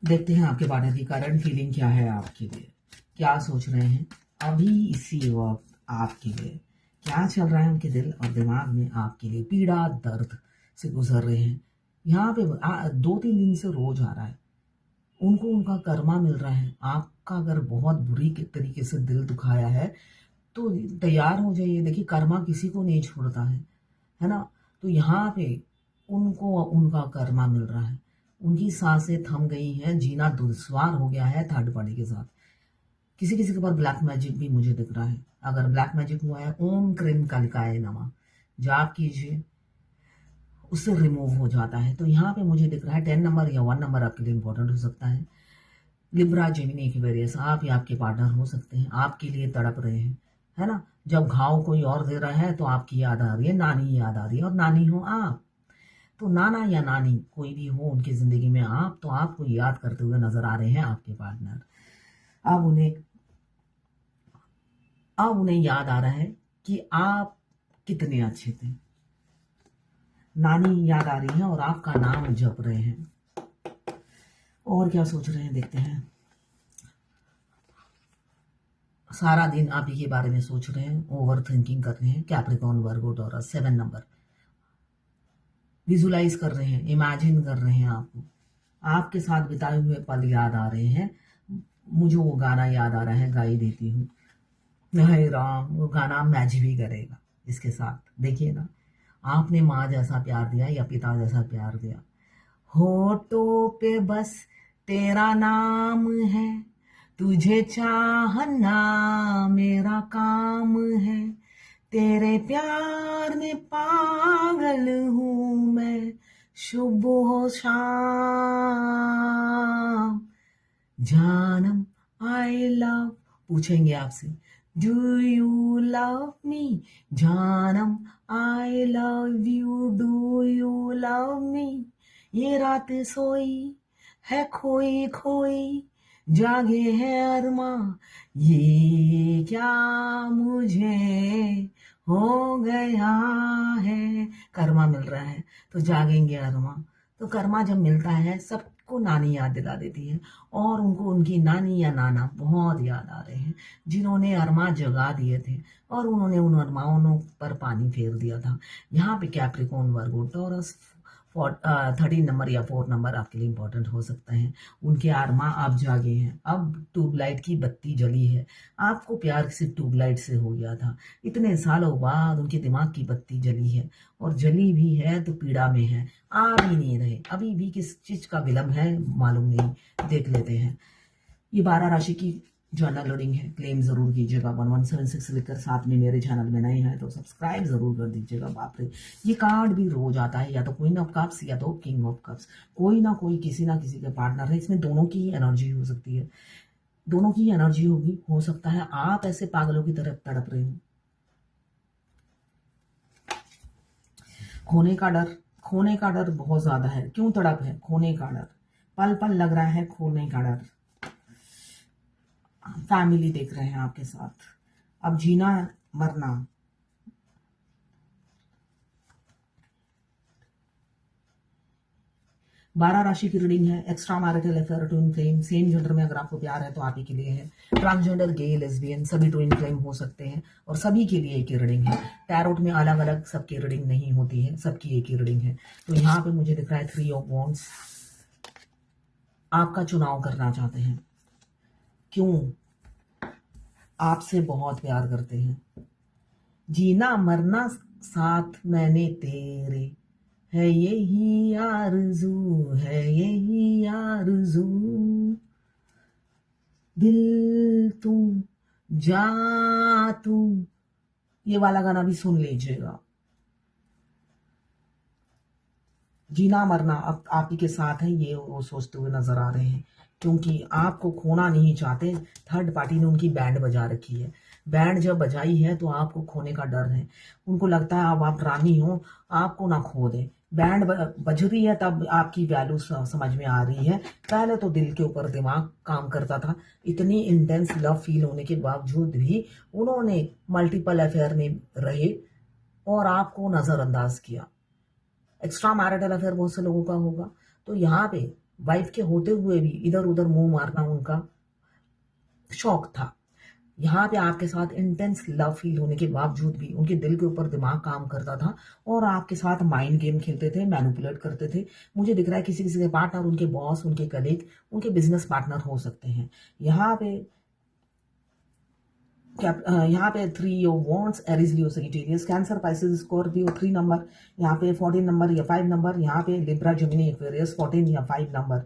देखते हैं आपके पार्टनर की करंट फीलिंग क्या है आपके लिए, क्या सोच रहे हैं अभी इसी वक्त आपके लिए, क्या चल रहा है उनके दिल और दिमाग में आपके लिए, पीड़ा दर्द से गुजर रहे हैं। यहाँ पे 2-3 दिन से रोज आ रहा है, उनको उनका कर्मा मिल रहा है। आपका अगर बहुत बुरी तरीके से दिल दुखाया है तो तैयार हो जाइए। देखिए कर्मा किसी को नहीं छोड़ता है ना। तो यहाँ पे उनको उनका कर्मा मिल रहा है, उनकी सांसें थम गई हैं, जीना दुश्वार हो गया है थर्ड पार्टी के साथ। किसी किसी के पास ब्लैक मैजिक भी मुझे दिख रहा है। अगर ब्लैक मैजिक हुआ है, ओम क्रीम कालिकाय नमः जाप कीजिए, उससे रिमूव हो जाता है। तो यहाँ पे मुझे दिख रहा है 10 नंबर या 1 नंबर आपके लिए इंपॉर्टेंट हो सकता है। लिब्रा, जेमिनी, एक्वेरियस, आप या आपके पार्टनर हो सकते हैं, आपके लिए तड़प रहे हैं, है ना। जब घाव कोई और दे रहा है तो आपकी याद आ रही है, नानी याद आ रही है, और नानी हो आप। तो नाना या नानी कोई भी हो उनकी जिंदगी में, आप तो आपको याद करते हुए नजर आ रहे हैं आपके पार्टनर। अब उन्हें अब उन्हें याद आ रहा है कि आप कितने अच्छे थे। नानी याद आ रही है और आपका नाम जप रहे हैं। और क्या सोच रहे हैं देखते हैं। सारा दिन आप ही के बारे में सोच रहे हैं, ओवर थिंकिंग कर रहे हैं। कैप्रिकॉर्न, वर्गो, टॉरस, 7 नंबर विजुलाइज कर रहे हैं, इमेजिन कर रहे हैं आपको, आपके साथ बिताए हुए पल याद आ रहे हैं। मुझे वो गाना याद आ रहा है, गा ही देती हूँ। नहीं राम, वो गाना मैच भी करेगा इसके साथ। देखिए ना, आपने माँ जैसा प्यार दिया या पिता जैसा प्यार दिया, होठों पे बस तेरा नाम है, तुझे चाहना मेरा काम है, तेरे प्यार में पागल हूँ मैं, सुबह हो शाम। जानम आई लव, पूछेंगे आपसे डू यू लव मी, जानम I love you, do you love me. ये रात सोई है खोई खोई, जागे है अरमा, ये क्या मुझे हो गया है। कर्मा मिल रहा है तो जागेंगे अरमा। तो कर्मा जब मिलता है सबको नानी याद दिला देती है, और उनको उनकी नानी या नाना बहुत याद आ रहे हैं, जिन्होंने अरमा जगा दिए थे और उन्होंने उन अरमाओं पर पानी फेर दिया था। यहाँ पे कैप्रिकॉर्न, वर्गो, टॉरस 13 नंबर या 4 नंबर आपके लिए इंपॉर्टेंट हो सकता है। उनके आत्मा अब जागे हैं, अब ट्यूबलाइट की बत्ती जली है। आपको प्यार सिर्फ ट्यूबलाइट से हो गया था, इतने सालों बाद उनके दिमाग की बत्ती जली है, और जली भी है तो पीड़ा में है। आ भी नहीं रहे, अभी भी किस चीज का विलम्ब है मालूम नहीं। देख लेते हैं। ये 12 राशि की जर्नल लोडिंग है, क्लेम जरूर कीजिएगा। 1176 लिखकर साथ में मेरे चैनल में नए हैं तो सब्सक्राइब जरूर कर दीजिएगा। बाप रे, ये कार्ड भी रोज आता है, या तो क्वीन ऑफ कप्स या तो किंग ऑफ कप्स। कोई ना कोई किसी ना किसी के पार्टनर है, इसमें दोनों की एनर्जी हो सकती है, दोनों की एनर्जी होगी। हो सकता है आप ऐसे पागलों की तरफ तड़प रहे हो। खोने का डर बहुत ज्यादा है। क्यों तड़प है? खोने का डर, पल पल लग रहा है खोने का डर। फैमिली देख रहे हैं आपके साथ, अब जीना मरना। 12 राशि की रीडिंग है। Extra marital affair, twin flame, same gender में अगर आपको प्यार है तो आप ही के लिए है। ट्रांसजेंडर, गे, लेस्बियन, सभी ट्विन फ्लेम हो सकते हैं, और सभी के लिए एक ही रीडिंग है। टैरोट में अलग अलग सबकी रीडिंग नहीं होती है, सबकी एक ही रीडिंग है। तो यहाँ पे मुझे दिख रहा है 3 ऑफ वॉन्ड्स। आपका चुनाव करना चाहते हैं। क्यों? आपसे बहुत प्यार करते हैं। जीना मरना साथ मैंने तेरे, है यही आरज़ू, है यही आरज़ू। दिल तू जा तू, ये वाला गाना भी सुन लीजिएगा। जीना मरना अब आप ही के साथ है, ये वो सोचते हुए नजर आ रहे हैं, क्योंकि आपको खोना नहीं चाहते। थर्ड पार्टी ने उनकी बैंड बजा रखी है, बैंड जब बजाई है तो आपको खोने का डर है। उनको लगता है अब आप रानी हो, आपको ना खो दे। बैंड बज रही है तब आपकी वैल्यू समझ में आ रही है। पहले तो दिल के ऊपर दिमाग काम करता था। इतनी इंटेंस लव फील होने के बावजूद भी उन्होंने मल्टीपल अफेयर में रहे और आपको नजरअंदाज किया। एक्स्ट्रा मैरिटल अफेयर बहुत से लोगों का होगा। तो यहाँ पे वाइफ के होते हुए भी इधर उधर मुंह मारना उनका शौक था। यहाँ पे आपके साथ इंटेंस लव फील होने के बावजूद भी उनके दिल के ऊपर दिमाग काम करता था और आपके साथ माइंड गेम खेलते थे, मैनिपुलेट करते थे। मुझे दिख रहा है किसी किसी के पार्टनर उनके बॉस, उनके कलीग, उनके बिजनेस पार्टनर हो सकते हैं। यहाँ पे यहाँ पे 3 of wands, Aries, Leo, Sagittarius, cancer, Pisces, Scorpio 3 number, यहाँ पे 14 नंबर या 5 नंबर, यहाँ पे लिब्रा, जेमिनी, एक्वेरियस 14 या 5 नंबर।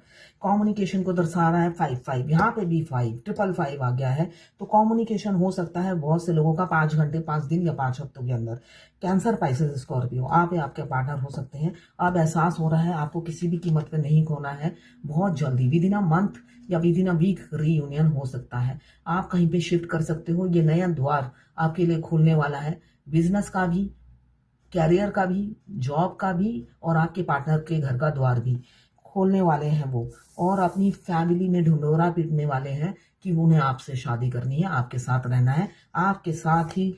कम्युनिकेशन को दर्शा रहा है 5-5, यहाँ पे भी 5 555 आ गया है। तो कम्युनिकेशन हो सकता है बहुत से लोगों का 5 घंटे, 5 दिन या 5 हफ्तों के अंदर। कैंसर, पाइसेस, स्कॉर्पियो, आप या आपके पार्टनर हो सकते हैं। अब एहसास हो रहा है आपको किसी भी कीमत पे नहीं खोना है। बहुत जल्दी विद इन अ मंथ या within a week reunion हो सकता है। आप कहीं पे शिफ्ट कर सकते हो। ये नया द्वार आपके लिए खुलने वाला है, बिजनेस का भी, कैरियर का भी, जॉब का भी, और आपके पार्टनर के घर का द्वार भी खोलने वाले हैं वो। और अपनी फैमिली में ढिंढोरा पीटने वाले हैं कि उन्हें आपसे शादी करनी है, आपके साथ रहना है, आपके साथ ही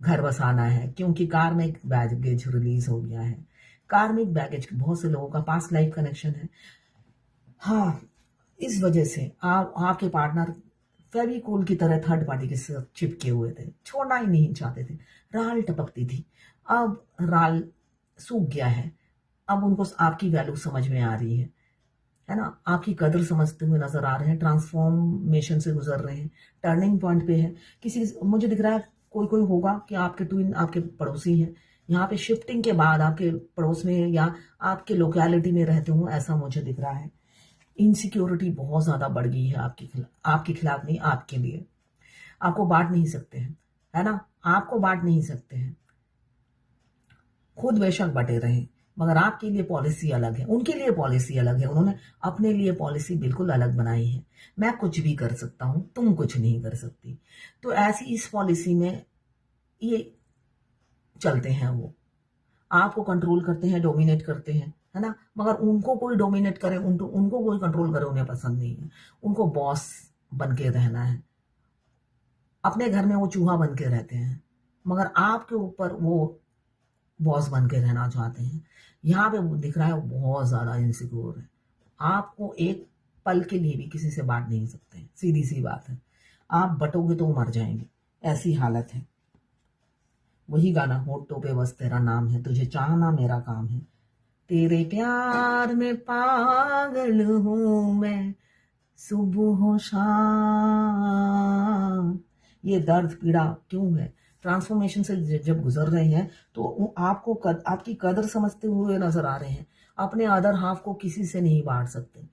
घर बसाना है, क्योंकि कार्मिक बैगेज रिलीज हो गया है। कार्मिक बैगेज बहुत से लोगों का पास्ट लाइफ कनेक्शन है। हाँ, इस वजह से आपके पार्टनर फेविकोल की तरह थर्ड पार्टी के साथ चिपके हुए थे, छोड़ना ही नहीं चाहते थे। राल टपकती थी, अब राल सूख गया है। अब उनको आपकी वैल्यू समझ में आ रही है ना, आपकी कदर समझते हुए नजर आ रहे हैं, ट्रांसफॉर्मेशन से गुजर रहे हैं, टर्निंग पॉइंट पे है। मुझे दिख रहा है कोई कोई होगा कि आपके ट्विन, आपके पड़ोसी हैं, यहाँ पे शिफ्टिंग के बाद आपके पड़ोस में या आपके लोकेलिटी में रहते हो, ऐसा मुझे दिख रहा है। इनसिक्योरिटी बहुत ज्यादा बढ़ गई है आपके खिलाफ नहीं, आपके लिए। आपको बांट नहीं सकते हैं, है ना, आपको बांट नहीं सकते हैं। खुद बेशक बटे रहे, मगर आपके लिए पॉलिसी अलग है, उनके लिए पॉलिसी अलग है। उन्होंने अपने लिए पॉलिसी बिल्कुल अलग बनाई है। मैं कुछ भी कर सकता हूं, तुम कुछ नहीं कर सकती। तो ऐसी इस पॉलिसी में ये चलते हैं। वो आपको कंट्रोल करते हैं, डोमिनेट करते हैं, है ना, मगर उनको कोई डोमिनेट करे, उनको कोई कंट्रोल करे उन्हें पसंद नहीं है। उनको बॉस बन के रहना है। अपने घर में वो चूहा बन के रहते हैं, मगर आपके ऊपर वो बॉस बन के रहना चाहते हैं। यहाँ पे वो दिख रहा है बहुत ज्यादा इनसिक्योर है। आपको एक पल के लिए भी किसी से बांट नहीं सकते, सीधी सी बात है। आप बटोगे तो मर जाएंगे, ऐसी हालत है। वही गाना, होठों पे बस तेरा नाम है, तुझे चाहना मेरा काम है, तेरे प्यार में पागल हूं मैं, सुबह हो शाम। ये दर्द पीड़ा क्यों है? ट्रांसफॉर्मेशन से जब गुजर रहे हैं तो आपको आपकी कदर समझते हुए नजर आ रहे हैं। अपने अदर हाफ को किसी से नहीं बांट सकते,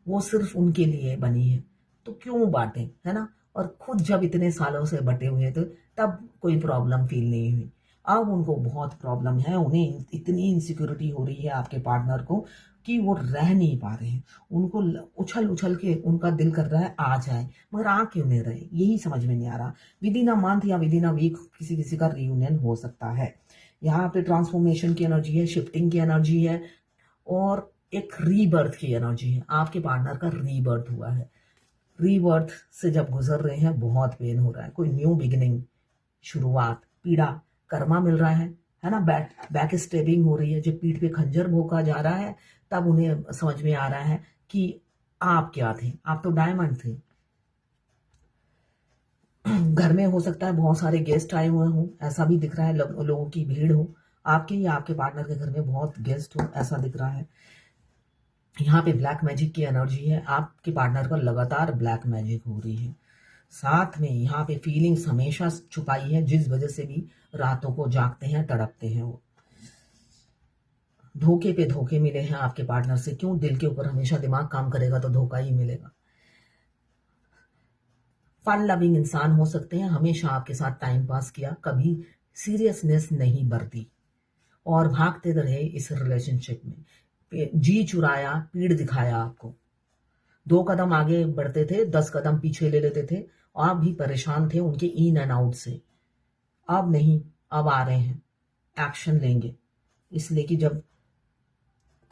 वो सिर्फ उनके लिए बनी है, तो क्यों बांटे, है ना। और खुद जब इतने सालों से बटे हुए थे तब कोई प्रॉब्लम फील नहीं हुई। अब उनको बहुत प्रॉब्लम है, उन्हें इतनी इनसिक्योरिटी हो रही है आपके पार्टनर को कि वो रह नहीं पा रहे हैं। उनको उछल उछल के उनका दिल कर रहा है आ जाए, मगर आ क्यों नहीं रहे, यही समझ में नहीं आ रहा। विद इन अ मंथ या विद इन अ वीक किसी किसी का रियूनियन हो सकता है। यहाँ पे ट्रांसफॉर्मेशन की एनर्जी है, शिफ्टिंग की एनर्जी है, और एक रीबर्थ की एनर्जी है। आपके पार्टनर का रीबर्थ हुआ है। रीबर्थ से जब गुजर रहे हैं बहुत पेन हो रहा है। कोई न्यू बिगिनिंग, शुरुआत, पीड़ा, कर्मा मिल रहा है ना। बैक स्टेबिंग हो रही है। जब पीठ पे खंजर भोंका जा रहा है तब उन्हें समझ में आ रहा है कि आप क्या थे, आप तो डायमंड थे। घर में हो सकता है बहुत सारे गेस्ट आए हुए हों, ऐसा भी दिख रहा है। लोगों की भीड़ हो, आपके या आपके पार्टनर के घर में बहुत गेस्ट हो, ऐसा दिख रहा है। यहाँ पे ब्लैक मैजिक की एनर्जी है, आपके पार्टनर का लगातार ब्लैक मैजिक हो रही है। साथ में यहाँ पे फीलिंग्स हमेशा छुपाई है, जिस वजह से भी रातों को जागते हैं, तड़पते हैं वो। धोखे पे धोखे मिले हैं आपके पार्टनर से। क्यों? दिल के ऊपर हमेशा दिमाग काम करेगा तो धोखा ही मिलेगा। फन लविंग इंसान हो सकते हैं, हमेशा आपके साथ टाइम पास किया, कभी सीरियसनेस नहीं बरती और भागते रहे इस रिलेशनशिप में। जी चुराया, पीड़ दिखाया आपको। 2 कदम आगे बढ़ते थे, 10 कदम पीछे ले लेते थे। आप भी परेशान थे उनके इन एंड आउट से। अब नहीं, अब आ रहे हैं, एक्शन लेंगे। इसलिए कि जब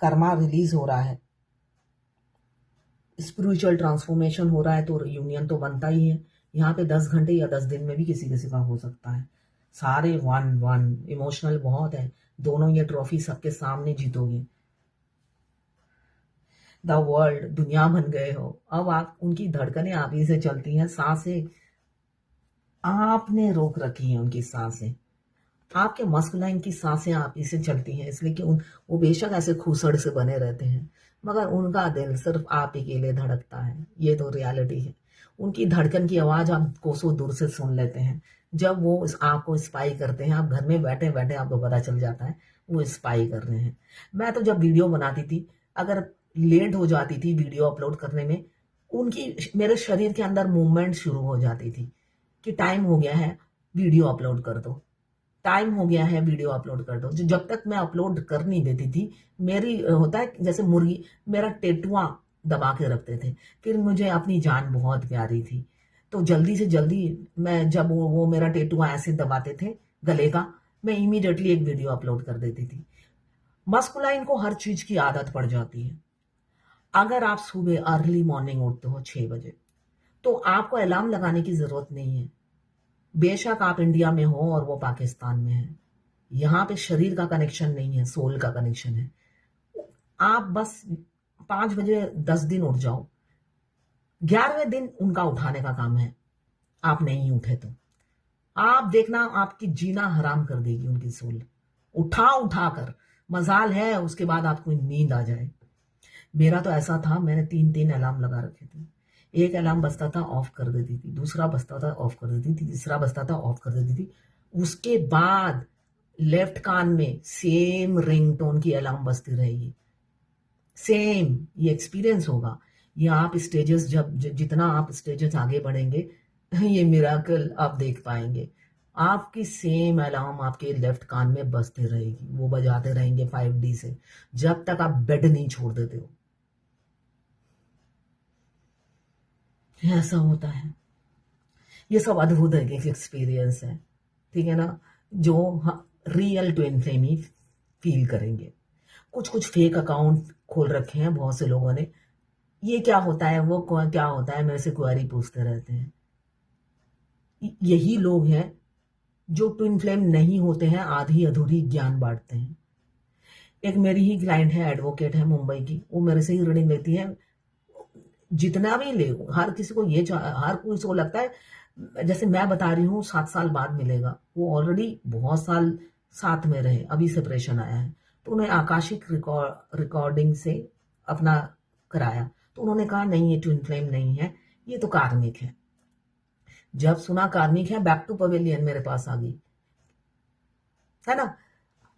कर्मा रिलीज हो रहा है, स्पिरिचुअल ट्रांसफॉर्मेशन हो रहा है, तो यूनियन तो बनता ही है। यहाँ पे 10 घंटे या 10 दिन में भी किसी किसी का हो सकता है। सारे 1-1 इमोशनल बहुत है। दोनों ये ट्रॉफी सबके सामने जीतोगे। द वर्ल्ड, दुनिया बन गए हो। अब आप उनकी धड़कनें आप ही से चलती हैं, सांसें आपने रोक रखी हैं, उनकी सांसें आपके मस्कुलाइन की सांसें आप ही से चलती हैं, इसलिए कि वो बेशक ऐसे खूसड़ से बने रहते हैं, मगर उनका दिल सिर्फ आप ही के लिए धड़कता है। ये तो रियलिटी है। उनकी धड़कन की आवाज आप कोसों दूर से सुन लेते हैं। जब वो आपको स्पाई करते हैं, आप घर में बैठे बैठे आपको पता चल जाता है वो स्पाई कर रहे हैं। मैं तो जब वीडियो बनाती थी, अगर लेट हो जाती थी वीडियो अपलोड करने में, उनकी मेरे शरीर के अंदर मूवमेंट शुरू हो जाती थी कि टाइम हो गया है, वीडियो अपलोड कर दो, टाइम हो गया है, वीडियो अपलोड कर दो। जो जब तक मैं अपलोड कर नहीं देती थी, मेरी होता है जैसे मुर्गी, मेरा टेटुआ दबा के रखते थे। फिर मुझे अपनी जान बहुत प्यारी थी, तो जल्दी से जल्दी मैं जब वो मेरा टेटुआ ऐसे दबाते थे गले का, मैं इमीडिएटली एक वीडियो अपलोड कर देती थी। मस्कुलाइन को हर चीज की आदत पड़ जाती है। अगर आप सुबह अर्ली मॉर्निंग उठते हो 6 बजे, तो आपको अलार्म लगाने की जरूरत नहीं है। बेशक आप इंडिया में हो और वो पाकिस्तान में है, यहाँ पे शरीर का कनेक्शन नहीं है, सोल का कनेक्शन है। आप बस 5 बजे 10 दिन उठ जाओ, 11वें दिन उनका उठाने का काम है। आप नहीं उठे तो आप देखना, आपकी जीना हराम कर देगी उनकी सोल, उठा उठा कर। मजाल है उसके बाद आपको नींद आ जाए। मेरा तो ऐसा था, मैंने 3-3 अलार्म लगा रखे थे। एक अलार्म बजता था, ऑफ कर देती थी, दूसरा बजता था, ऑफ कर देती थी, तीसरा बजता था, ऑफ कर देती थी। उसके बाद लेफ्ट कान में सेम रिंगटोन की अलार्म बजती रहेगी, सेम। ये एक्सपीरियंस होगा। ये आप स्टेजेस जितना आप स्टेजेस आगे बढ़ेंगे, ये मिराकल आप देख पाएंगे। आपकी सेम अलार्म आपके लेफ्ट कान में बजते रहेगी, वो बजाते रहेंगे 5D से, जब तक आप बेड नहीं छोड़ देते हो। ऐसा होता है। ये सब अद्भुत एक एक्सपीरियंस है, ठीक है ना, जो रियल ट्विन फ्लेम ही फील करेंगे। कुछ कुछ फेक अकाउंट खोल रखे हैं बहुत से लोगों ने, ये क्या होता है, वो क्या होता है, मेरे से क्वेरी पूछते रहते हैं। यही लोग हैं जो ट्विन फ्लेम नहीं होते हैं, आधी अधूरी ज्ञान बांटते हैं। एक मेरी ही क्लाइंट है, एडवोकेट है मुंबई की, वो मेरे से ही रीडिंग लेती है। जितना भी ले, हर किसी को ये हर कोई को लगता है जैसे मैं बता रही हूँ 7 साल बाद मिलेगा, वो ऑलरेडी बहुत साल साथ में रहे, अभी सेपरेशन आया है, तो उन्हें आकाशिक रिकॉर्डिंग से अपना कराया, तो उन्होंने कहा नहीं, ये ट्विन फ्लेम नहीं है, ये तो कार्मिक है। जब सुना कार्मिक है, बैक टू पवेलियन मेरे पास आ गई, है ना।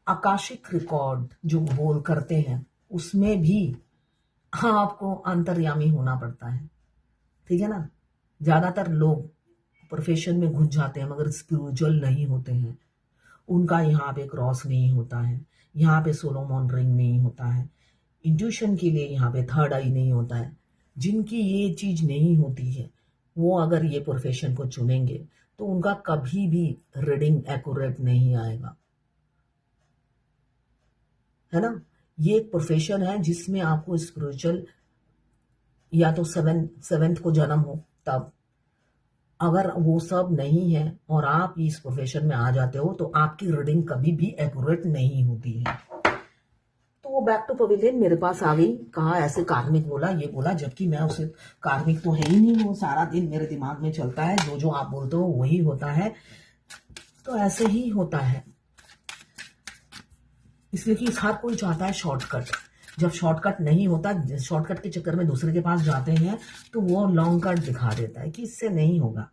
आकाशिक रिकॉर्ड जो बोल करते हैं, उसमें भी आपको अंतर्यामी होना पड़ता है, ठीक है ना। ज्यादातर लोग प्रोफेशन में घुस जाते हैं मगर स्पिरिचुअल नहीं होते हैं। उनका यहाँ पे क्रॉस नहीं होता है, यहाँ पे सोलोमन रिंग नहीं होता है, इंट्यूशन के लिए यहाँ पे थर्ड आई नहीं होता है। जिनकी ये चीज नहीं होती है, वो अगर ये प्रोफेशन को चुनेंगे तो उनका कभी भी रीडिंग एक्यूरेट नहीं आएगा, है ना। ये एक प्रोफेशन है जिसमें आपको स्पिरिचुअल, या तो सेवेंथ को जन्म हो तब, अगर वो सब नहीं है और आप इस प्रोफेशन में आ जाते हो, तो आपकी रीडिंग कभी भी एक्यूरेट नहीं होती है। तो वो बैक टू पवेलियन मेरे पास आ गई, कहा ऐसे कार्मिक बोला, ये बोला, जबकि मैं उसे, कार्मिक तो है ही नहीं, वो सारा दिन मेरे दिमाग में चलता है, जो जो आप बोलते हो वही होता है। तो ऐसे ही होता है, इसलिए कि हर कोई चाहता है शॉर्टकट। जब शॉर्टकट नहीं होता, शॉर्टकट के चक्कर में दूसरे के पास जाते हैं, तो वो लॉन्ग कट दिखा देता है कि इससे नहीं होगा,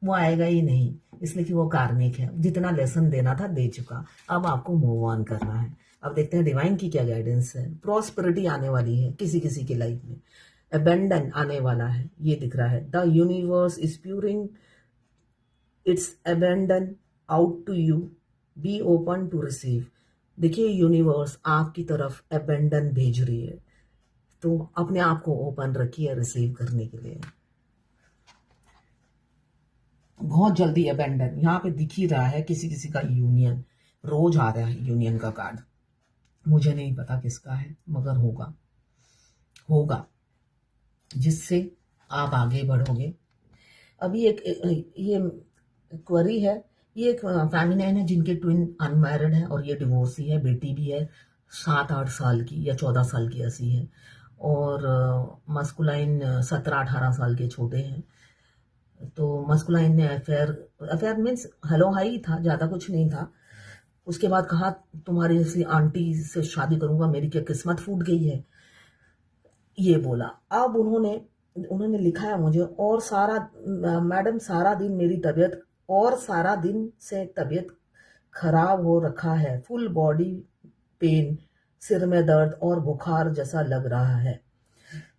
वो आएगा ही नहीं, इसलिए कि वो कार्मिक है। जितना लेसन देना था दे चुका, अब आपको मूव ऑन करना है। अब देखते हैं डिवाइन की क्या गाइडेंस है। प्रॉस्पेरिटी आने वाली है किसी किसी की लाइफ में, अबेंडन आने वाला है, ये दिख रहा है। The universe is pouring its abundance out to you, be open to receive. देखिए, यूनिवर्स आपकी तरफ अबेंडन भेज रही है, तो अपने आप को ओपन रखिए रिसीव करने के लिए। बहुत जल्दी अबेंडन यहाँ पे दिख ही रहा है, किसी किसी का यूनियन, रोज आ रहा है यूनियन का कार्ड, मुझे नहीं पता किसका है, मगर होगा होगा, जिससे आप आगे बढ़ोगे। अभी एक ये क्वेरी है, ये एक फेमिनाइन है जिनके ट्विन अनमैरिड है और ये डिवोर्सी है, बेटी भी है 7-8 साल की या 14 साल की ऐसी है, और मस्कुलाइन 17-18 साल के छोटे हैं। तो मस्कुलाइन ने affair affair means hello hi था, ज़्यादा कुछ नहीं था। उसके बाद कहा तुम्हारी जैसी आंटी से शादी करूंगा, मेरी क्या किस्मत फूट गई है, ये बोला। अब उन्होंने उन्होंने लिखा है मुझे, और सारा मैडम सारा दिन मेरी तबीयत, और सारा दिन से तबीयत खराब हो रखा है, फुल बॉडी पेन, सिर में दर्द और बुखार जैसा लग रहा है।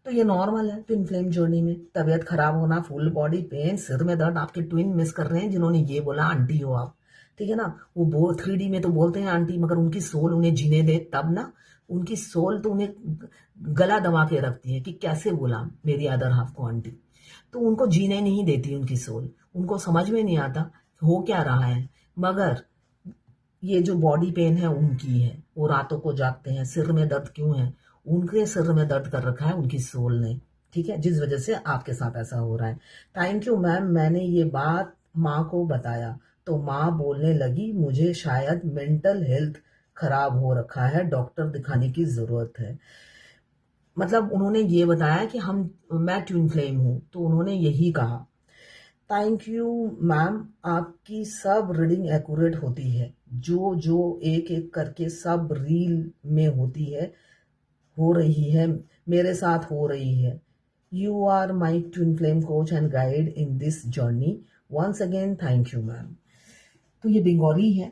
तो ये नॉर्मल है ट्विन फ्लेम जर्नी में, तबीयत खराब होना, फुल बॉडी पेन, सिर में दर्द। आपके ट्विन मिस कर रहे हैं जिन्होंने ये बोला आंटी हो आप, ठीक है ना। वो 3D में तो बोलते हैं आंटी, मगर उनकी सोल उन्हें जीने दे तब ना। उनकी सोल तो उन्हें गला दबा के रखती है कि कैसे बोला मेरी अदर हाफ को आंटी। तो उनको जीने नहीं देती उनकी सोल, उनको समझ में नहीं आता हो क्या रहा है। मगर ये जो बॉडी पेन है उनकी है, वो रातों को जागते हैं, सिर में दर्द क्यों है, उनके सिर में दर्द कर रखा है उनकी सोल ने, ठीक है, जिस वजह से आपके साथ ऐसा हो रहा है। थैंक यू मैम, मैंने ये बात माँ को बताया तो माँ बोलने लगी मुझे शायद मेंटल हेल्थ खराब हो रखा है, डॉक्टर दिखाने की जरूरत है। मतलब उन्होंने ये बताया कि मैं ट्विन फ्लेम हूं, तो उन्होंने यही कहा। थैंक यू मैम, आपकी सब रीडिंग एक्यूरेट होती है, जो जो एक एक करके सब रील में होती है, हो रही है, मेरे साथ हो रही है। You are my twin flame coach and guide in this journey, once again thank you ma'am. तो ये बंगाली है,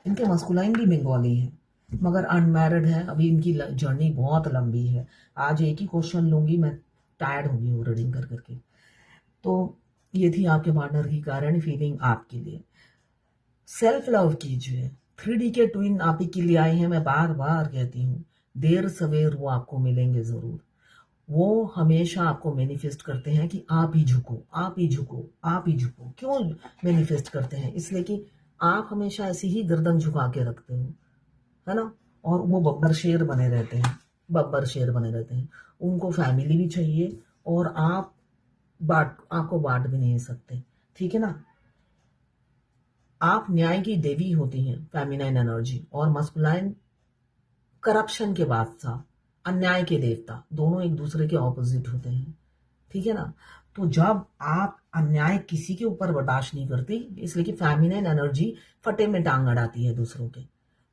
इनके मस्कुलाइन भी बंगाली है, मगर अनमैरिड है, अभी इनकी जर्नी बहुत लंबी है। आज एक ही क्वेश्चन लूंगी, मैं टायर्ड हो गई हूँ रीडिंग कर करके। तो ये थी आपके पार्टनर की कारण फीलिंग आपके लिए। सेल्फ लव कीजिए। 3D के ट्विन आप ही के लिए आए हैं, मैं बार बार कहती हूँ, देर सवेर वो आपको मिलेंगे जरूर। वो हमेशा आपको मैनिफेस्ट करते हैं कि आप ही झुको, आप ही झुको, आप ही झुको। क्यों मैनिफेस्ट करते हैं? इसलिए कि आप हमेशा ऐसी ही गर्दन झुका के रखते हो, है ना। और वो बब्बर शेर बने रहते हैं, बब्बर शेर बने रहते हैं। उनको फैमिली भी चाहिए, और आपको बांट भी नहीं सकते, ठीक है ना। आप न्याय की देवी होती हैं, फेमिनाइन एनर्जी, और मस्कुलाइन करप्शन के बादशाह, अन्याय के देवता। दोनों एक दूसरे के ऑपोजिट होते हैं, ठीक है ना। तो जब आप अन्याय किसी के ऊपर बर्दाश्त नहीं करती, इसलिए कि फेमिनिन एनर्जी फटे में टांग अड़ाती है दूसरों के।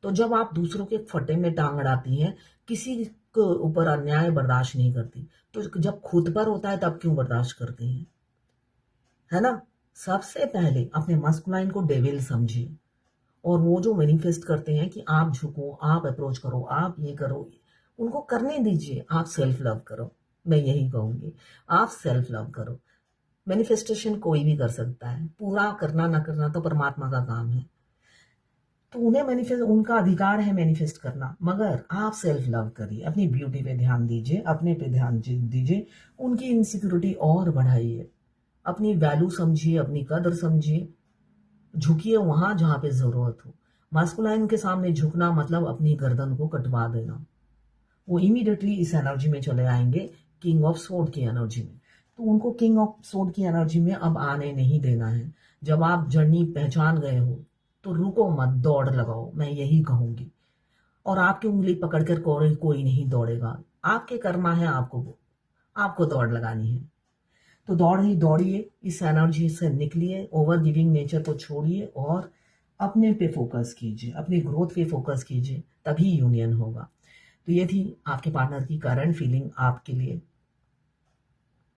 तो जब आप दूसरों के फटे में टांग अड़ाती हैं, किसी के ऊपर अन्याय बर्दाश्त नहीं करती, तो जब खुद पर होता है तब क्यों बर्दाश्त करती हैं, है ना। सबसे पहले अपने मस्कुलाइन को डेविल समझिए, और वो जो मैनिफेस्ट करते हैं कि आप झुको, आप अप्रोच करो, आप ये करो, उनको करने दीजिए। आप सेल्फ लव करो, मैं यही कहूंगी, आप सेल्फ लव करो। मैनिफेस्टेशन कोई भी कर सकता है, पूरा करना ना करना तो परमात्मा का काम है। तो उन्हें मैनिफेस्ट, उनका अधिकार है मैनिफेस्ट करना, मगर आप सेल्फ लव करिए, अपनी ब्यूटी पे ध्यान दीजिए, अपने पे ध्यान दीजिए। उनकी इनसिक्योरिटी और बढ़ाइए, अपनी वैल्यू समझिए, अपनी कदर समझिए, झुकिए वहां जहां पे जरूरत हो। मास्कुलाइन के सामने झुकना मतलब अपनी गर्दन को कटवा देना। वो इमीडिएटली इस एनर्जी में चले आएंगे, किंग ऑफ सोर्ड की एनर्जी में। तो उनको किंग ऑफ सोर्ड की एनर्जी में अब आने नहीं देना है। जब आप जर्नी पहचान गए हो तो रुको मत, दौड़ लगाओ, मैं यही कहूंगी। और आपकी उंगली पकड़कर कोई नहीं दौड़ेगा, आपके करना है, आपको दौड़ लगानी है। तो दौड़िए, इस एनर्जी से निकलिए, ओवर गिविंग नेचर को छोड़िए, और अपने पे फोकस कीजिए, अपनी ग्रोथ पे फोकस कीजिए, तभी यूनियन होगा। तो ये थी आपके पार्टनर की करंट फीलिंग आपके लिए।